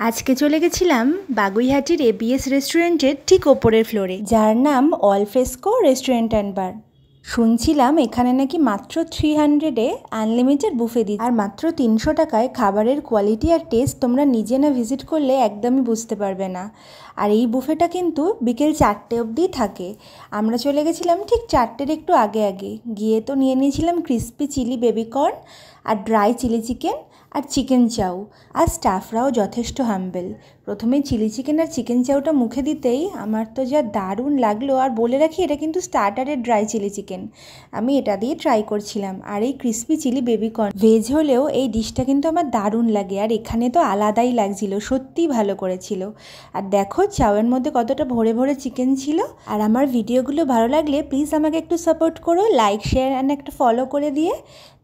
আজকে চলে গেছিলাম বাগুইহাটির এবিএস রেস্টুরেন্টের ঠিক ওপরের ফ্লোরে, যার নাম all fresco restaurant and bar. শুনছিলাম এখানে নাকি মাত্র 300-এ আনলিমিটেড বুফে দিচ্ছে, আর মাত্র 300 টাকায় খাবারের কোয়ালিটি আর টেস্ট তোমরা নিজে না ভিজিট করলে একদমই বুঝতে পারবে না। আর এই বুফেটা কিন্তু বিকেল 4টে অবধি থাকে। আমরা চলে গেছিলাম ঠিক 4টের একটু আগে আগে। গিয়ে তো নিয়ে নিয়েছিলাম ক্রিস্পি চিলি বেবিকর্ন আর ড্রাই চিলি চিকেন আর চিকেন চাউ। আর স্টাফরাও যথেষ্ট হাম্বেল। প্রথমে চিলি চিকেন আর চিকেন চাউটা মুখে দিতেই আমার তো যা দারুণ লাগলো। আর বলে রাখি, এটা কিন্তু স্টার্টারের ড্রাই চিলি চিকেন, আমি এটা দিয়ে ট্রাই করছিলাম। আর এই ক্রিস্পি চিলি বেবিকর্ন ভেজ হলেও এই ডিশটা কিন্তু আমার দারুণ লাগে, আর এখানে তো আলাদাই লাগছিল, সত্যিই ভালো করেছিল। আর দেখো চাউয়ের মধ্যে কতটা ভরে ভরে চিকেন ছিল। আর আমার ভিডিওগুলো ভালো লাগলে প্লিজ আমাকে একটু সাপোর্ট করো, লাইক শেয়ার অ্যান্ড একটা ফলো করে দিয়ে।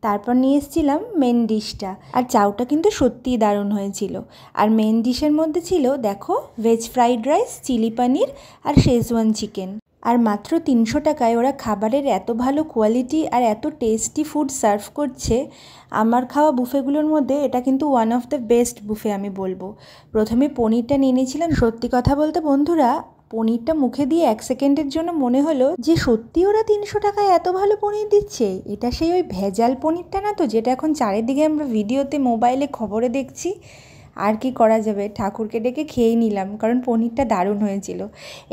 তারপর নিয়ে এসেছিলাম মেন ডিশটা, আর চাউটা কিন্তু সত্যিই দারুণ হয়েছিল। আর মেন ডিশের মধ্যে ছিল দেখো ভেজ ফ্রাইড রাইস, চিলি পনির আর শেজওয়ান চিকেন। আর মাত্র 300 টাকায় ওরা খাবারের এত ভালো কোয়ালিটি আর এত টেস্টি ফুড সার্ভ করছে। আমার খাওয়া বুফেগুলোর মধ্যে এটা কিন্তু one of the best buffet আমি বলবো। প্রথমে পনিরটা নিয়ে নিয়েছিলাম। সত্যি কথা বলতে বন্ধুরা, পনিরটা মুখে দিয়ে 1 সেকেন্ডের জন্য মনে হলো যে সত্যি ওরা 300 টাকায় এত ভালো পনির দিচ্ছে। এটা সেই ওই ভেজাল পনিরটা না তো, যেটা এখন চারিদিকে আমরা ভিডিওতে মোবাইলে খবরে দেখছি। আর কি করা যাবে, ঠাকুরকে ডেকে খেয়েই নিলাম, কারণ পনিরটা দারুণ হয়েছিল।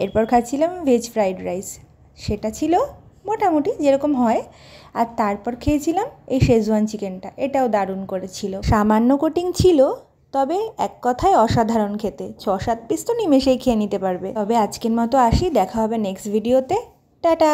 এরপর খাচ্ছিলাম ভেজ ফ্রাইড রাইস, সেটা ছিল মোটামুটি যেরকম হয়। আর তারপর খেয়েছিলাম এই শেজওয়ান চিকেনটা, এটাও দারুণ করেছিল। সামান্য কোটিং ছিল, তবে এক কথায় অসাধারণ খেতে। 6-7 পিস তো নিমেষেই খেয়ে নিতে পারবে। তবে আজকের মতো আসি, দেখা হবে নেক্সট ভিডিওতে। টাটা।